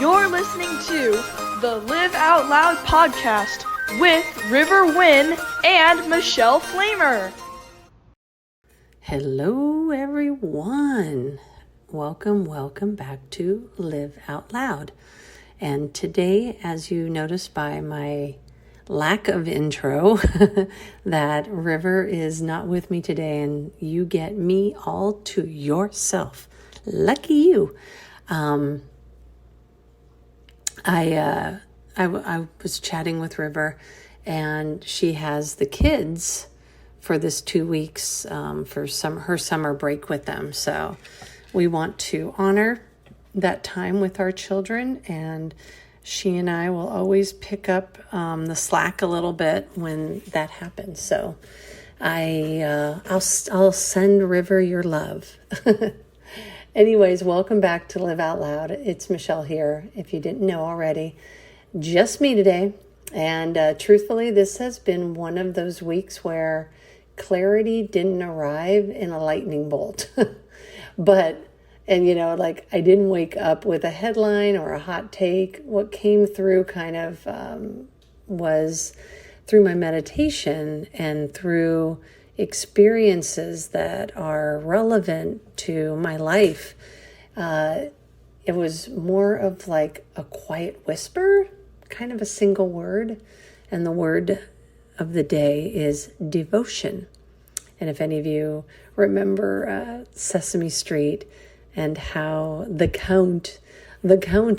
You're listening to the Live Out Loud podcast with River Wynn and Michele Flamer. Hello, everyone. Welcome back to Live Out Loud. And today, as you noticed by my lack of intro, that River is not with me today, and you get me all to yourself. Lucky you. I was chatting with River, and she has the kids for this 2 weeks for her summer break with them. So we want to honor that time with our children, and she and I will always pick up the slack a little bit when that happens. So I'll send River your love. Anyways, welcome back to Live Out Loud. It's Michele here, if you didn't know already. Just me today. And truthfully, this has been one of those weeks where clarity didn't arrive in a lightning bolt. I didn't wake up with a headline or a hot take. What came through kind of was through my meditation and through experiences that are relevant to my life. It was more of like a quiet whisper, kind of a single word. And the word of the day is devotion. And if any of you remember Sesame Street and how the count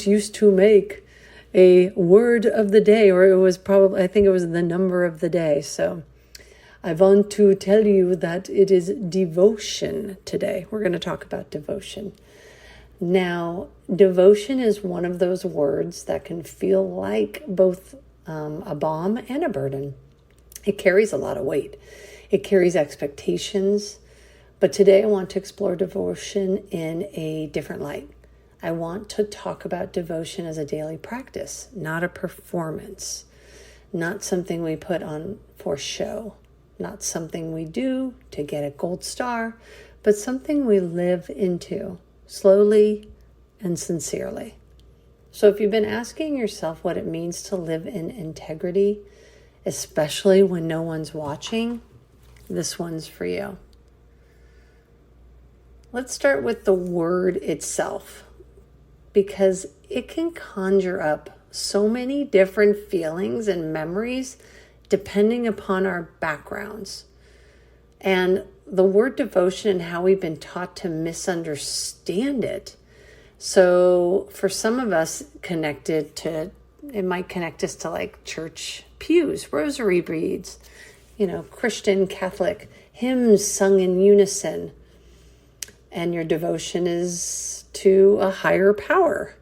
used to make a word of the day, or I think it was the number of the day. So I want to tell you that it is devotion today. We're going to talk about devotion. Now, devotion is one of those words that can feel like both a balm and a burden. It carries a lot of weight. It carries expectations. But today I want to explore devotion in a different light. I want to talk about devotion as a daily practice, not a performance, not something we put on for show. Not something we do to get a gold star, but something we live into slowly and sincerely. So if you've been asking yourself what it means to live in integrity, especially when no one's watching, this one's for you. Let's start with the word itself, because it can conjure up so many different feelings and memories depending upon our backgrounds. And the word devotion and how we've been taught to misunderstand it. So for some of us it might connect us to like church pews, rosary beads, Christian, Catholic, hymns sung in unison. And your devotion is to a higher power.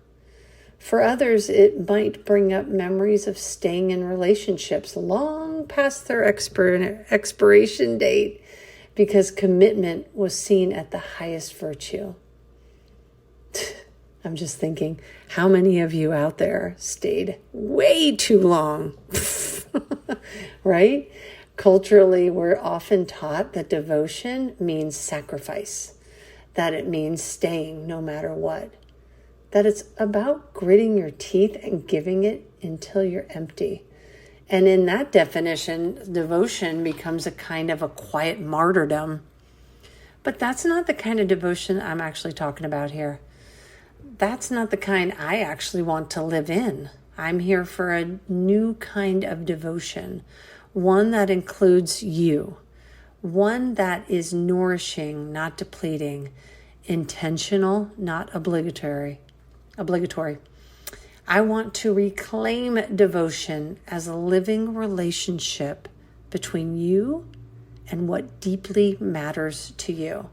For others, it might bring up memories of staying in relationships long past their expiration date because commitment was seen at the highest virtue. I'm just thinking, how many of you out there stayed way too long? Right? Culturally, we're often taught that devotion means sacrifice, that it means staying no matter what. That it's about gritting your teeth and giving it until you're empty. And in that definition, devotion becomes a kind of a quiet martyrdom. But that's not the kind of devotion I'm actually talking about here. That's not the kind I actually want to live in. I'm here for a new kind of devotion, one that includes you, one that is nourishing, not depleting, intentional, not obligatory. I want to reclaim devotion as a living relationship between you and what deeply matters to you.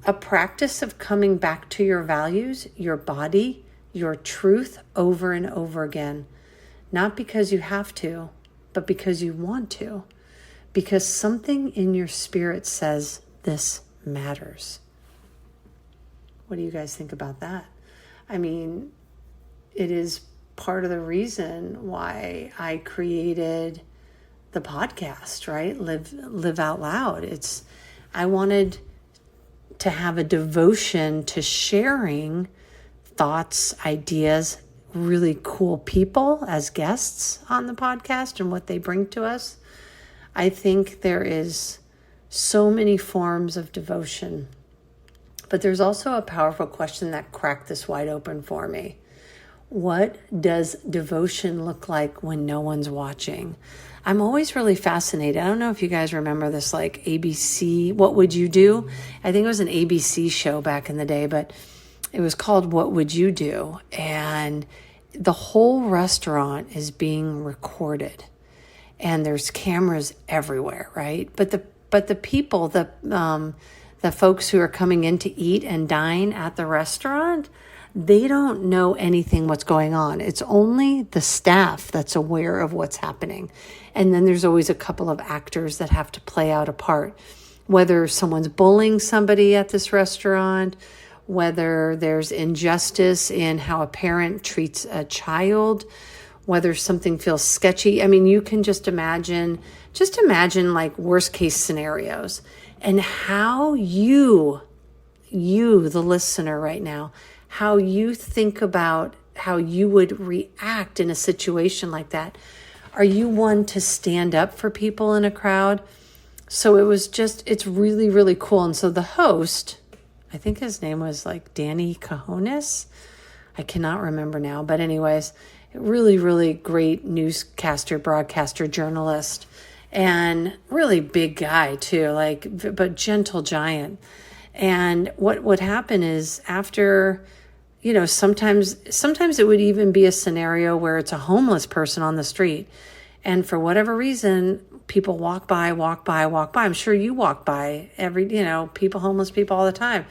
A practice of coming back to your values, your body, your truth over and over again. Not because you have to, but because you want to. Because something in your spirit says this matters. What do you guys think about that? I mean, it is part of the reason why I created the podcast, right? Live Out Loud. I wanted to have a devotion to sharing thoughts, ideas, really cool people as guests on the podcast and what they bring to us. I think there is so many forms of devotion, but there's also a powerful question that cracked this wide open for me. What does devotion look like when no one's watching? I'm always really fascinated. I don't know if you guys remember this, like ABC, What Would You Do? I think it was an ABC show back in the day, but it was called What Would You Do? And the whole restaurant is being recorded and there's cameras everywhere, right? But the people, the folks who are coming in to eat and dine at the restaurant, they don't know anything what's going on. It's only the staff that's aware of what's happening. And then there's always a couple of actors that have to play out a part, whether someone's bullying somebody at this restaurant, whether there's injustice in how a parent treats a child, whether something feels sketchy. I mean, you can just imagine like worst case scenarios, and how you, the listener right now, how you think about how you would react in a situation like that. Are you one to stand up for people in a crowd? So it's really, really cool. And so the host, I think his name was like Danny Cajones. I cannot remember now. But anyways, really, really great newscaster, broadcaster, journalist, and really big guy too, but gentle giant. And what would happen is after, sometimes it would even be a scenario where it's a homeless person on the street. And for whatever reason, people walk by. I'm sure you walk by homeless people all the time.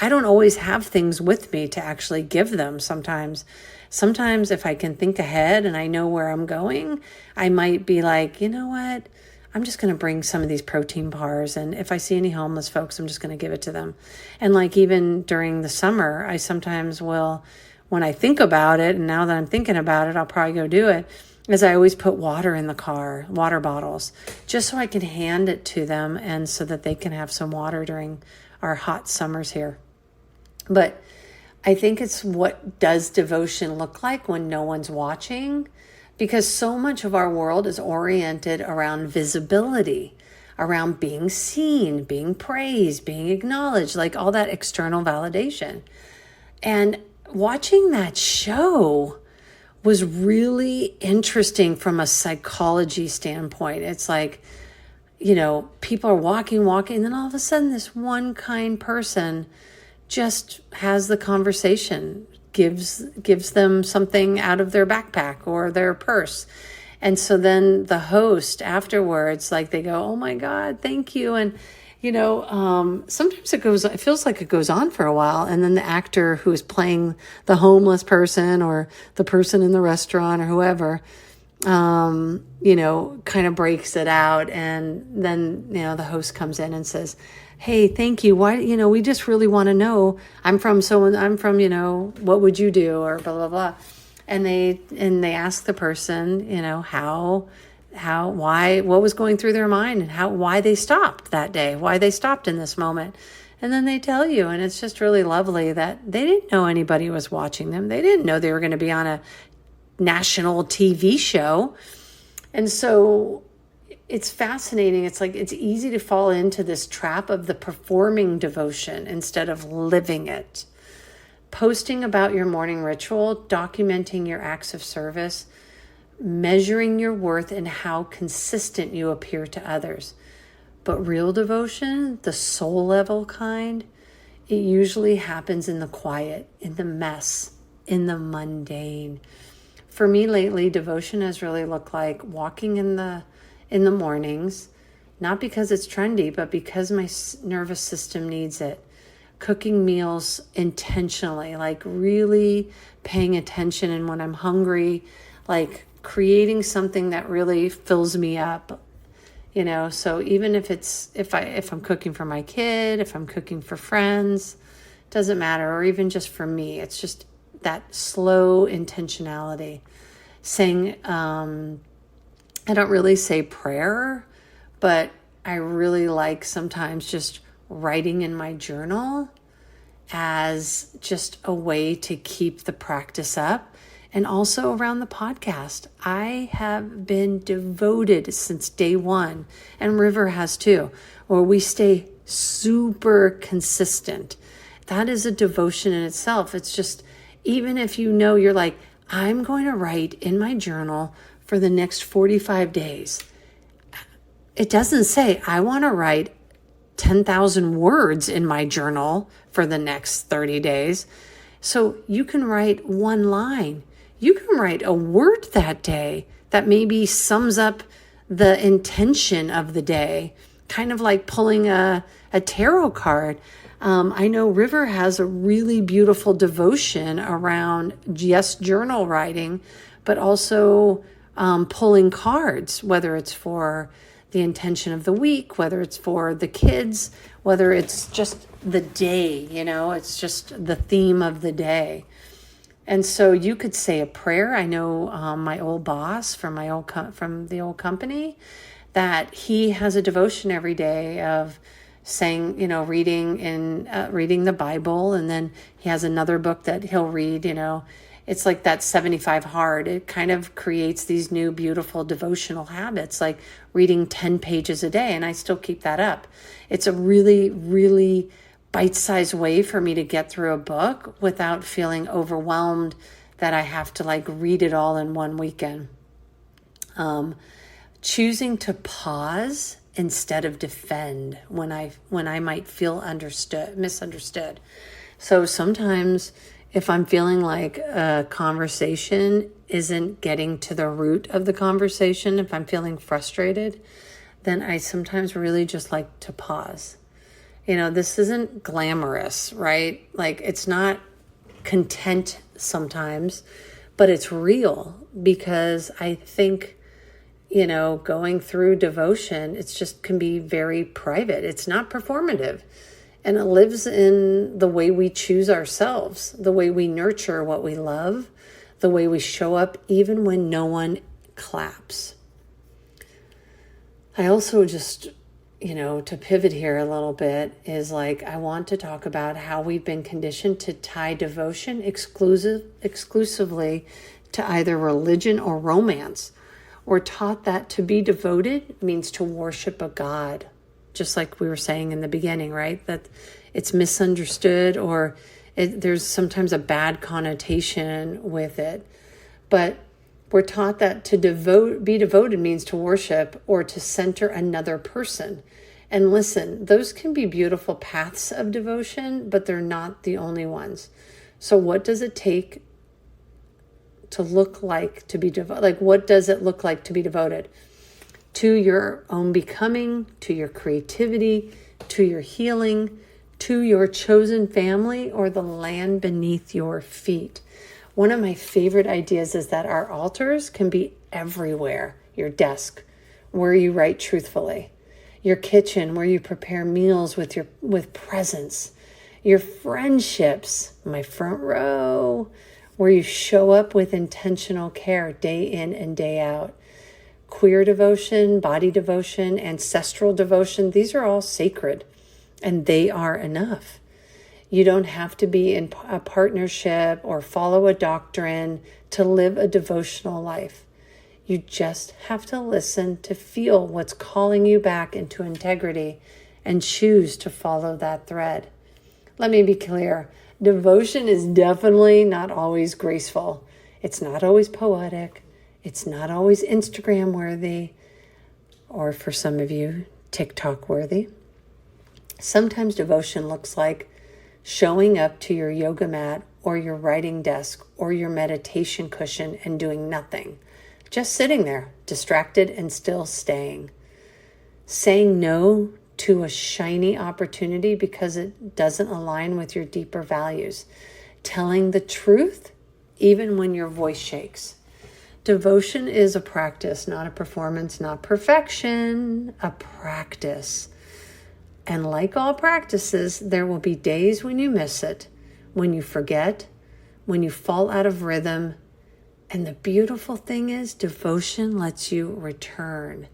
I don't always have things with me to actually give them sometimes. Sometimes if I can think ahead and I know where I'm going, I might be like, you know what? I'm just going to bring some of these protein bars. And if I see any homeless folks, I'm just going to give it to them. And like even during the summer, I sometimes will, when I think about it, and now that I'm thinking about it, I'll probably go do it, is I always put water in the car, water bottles, just so I can hand it to them and so that they can have some water during our hot summers here. But I think it's what does devotion look like when no one's watching? Because so much of our world is oriented around visibility, around being seen, being praised, being acknowledged, like all that external validation. And watching that show was really interesting from a psychology standpoint. It's like, people are walking, and then all of a sudden this one kind person just has the conversation, gives them something out of their backpack or their purse. And so then the host afterwards, like they go, oh my God, thank you. And, sometimes it feels like it goes on for a while. And then the actor who is playing the homeless person or the person in the restaurant or whoever, kind of breaks it out. And then, the host comes in and says, hey, thank you. Why, we just really want to know, I'm from, what would you do? Or blah, blah, blah. And they ask the person, why, what was going through their mind and why they stopped that day, why they stopped in this moment. And then they tell you, and it's just really lovely that they didn't know anybody was watching them. They didn't know they were going to be on a national TV show. And so it's fascinating. It's like, it's easy to fall into this trap of the performing devotion instead of living it. Posting about your morning ritual, documenting your acts of service, measuring your worth and how consistent you appear to others. But real devotion, the soul level kind, it usually happens in the quiet, in the mess, in the mundane. For me lately, devotion has really looked like walking in the mornings, not because it's trendy, but because my nervous system needs it. Cooking meals intentionally, like really paying attention. And when I'm hungry, like creating something that really fills me up, so even if I'm cooking for my kid, if I'm cooking for friends, doesn't matter. Or even just for me, it's just that slow intentionality. Saying, I don't really say prayer, but I really like sometimes just writing in my journal as just a way to keep the practice up. And also around the podcast, I have been devoted since day one, and River has too, where we stay super consistent. That is a devotion in itself. It's just, even if you're like, I'm going to write in my journal for the next 45 days. It doesn't say, I want to write 10,000 words in my journal for the next 30 days. So you can write one line. You can write a word that day that maybe sums up the intention of the day, kind of like pulling a tarot card. I know River has a really beautiful devotion around just journal writing, but also pulling cards, whether it's for the intention of the week, whether it's for the kids, whether it's just the day, it's just the theme of the day. And so you could say a prayer. I know my old boss from the old company, that he has a devotion every day of saying, reading the Bible, and then he has another book that he'll read. It's like that 75 hard. It kind of creates these new beautiful devotional habits, like reading 10 pages a day, and I still keep that up. It's a really, really bite-sized way for me to get through a book without feeling overwhelmed that I have to read it all in one weekend. Choosing to pause instead of defend when I might feel misunderstood. So sometimes if I'm feeling like a conversation isn't getting to the root of the conversation, if I'm feeling frustrated, then I sometimes really just like to pause. This isn't glamorous, right? It's not content sometimes, but it's real, because I think, going through devotion, it's just can be very private. It's not performative. And it lives in the way we choose ourselves, the way we nurture what we love, the way we show up even when no one claps. I also just, to pivot here a little bit, is I want to talk about how we've been conditioned to tie devotion exclusively to either religion or romance. We're taught that to be devoted means to worship a God, just like we were saying in the beginning, right? That it's misunderstood, or there's sometimes a bad connotation with it. But we're taught that to be devoted means to worship or to center another person. And listen, those can be beautiful paths of devotion, but they're not the only ones. So what does it take to look like to be devoted? What does it look like to be devoted? To your own becoming, to your creativity, to your healing, to your chosen family, or the land beneath your feet. One of my favorite ideas is that our altars can be everywhere. Your desk, where you write truthfully. Your kitchen, where you prepare meals with presence. Your friendships, my front row, where you show up with intentional care day in and day out. Queer devotion, body devotion, ancestral devotion, these are all sacred, and they are enough. You don't have to be in a partnership or follow a doctrine to live a devotional life. You just have to listen to feel what's calling you back into integrity and choose to follow that thread. Let me be clear. Devotion is definitely not always graceful. It's not always poetic. It's not always Instagram worthy, or for some of you, TikTok worthy. Sometimes devotion looks like showing up to your yoga mat or your writing desk or your meditation cushion and doing nothing. Just sitting there, distracted and still staying. Saying no to a shiny opportunity because it doesn't align with your deeper values. Telling the truth even when your voice shakes. Devotion is a practice, not a performance, not perfection, a practice. And like all practices, there will be days when you miss it, when you forget, when you fall out of rhythm. And the beautiful thing is, devotion lets you return.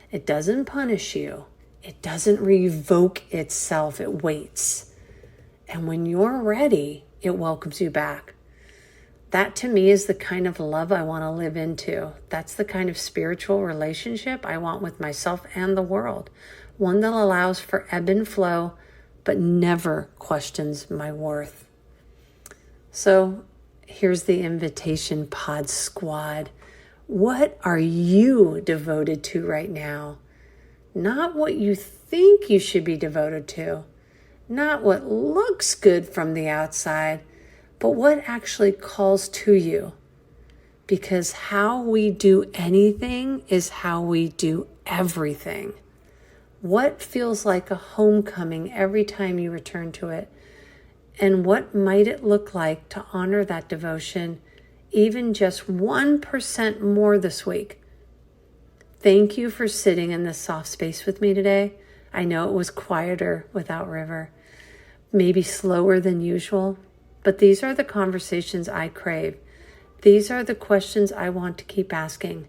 It doesn't punish you. It doesn't revoke itself. It waits. And when you're ready, it welcomes you back. That to me is the kind of love I want to live into. That's the kind of spiritual relationship I want with myself and the world. One that allows for ebb and flow, but never questions my worth. So here's the invitation, Pod Squad. What are you devoted to right now? Not what you think you should be devoted to. Not what looks good from the outside, but what actually calls to you. Because how we do anything is how we do everything. What feels like a homecoming every time you return to it? And what might it look like to honor that devotion even just 1% more this week? Thank you for sitting in this soft space with me today. I know it was quieter without River, maybe slower than usual, but these are the conversations I crave. These are the questions I want to keep asking.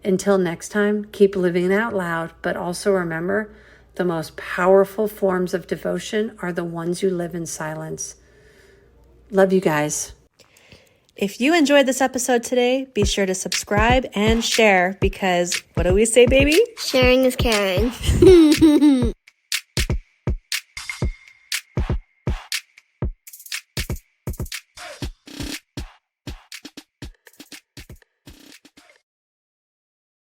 Until next time, keep living it out loud, but also remember, the most powerful forms of devotion are the ones you live in silence. Love you guys. If you enjoyed this episode today, be sure to subscribe and share because what do we say, baby? Sharing is caring.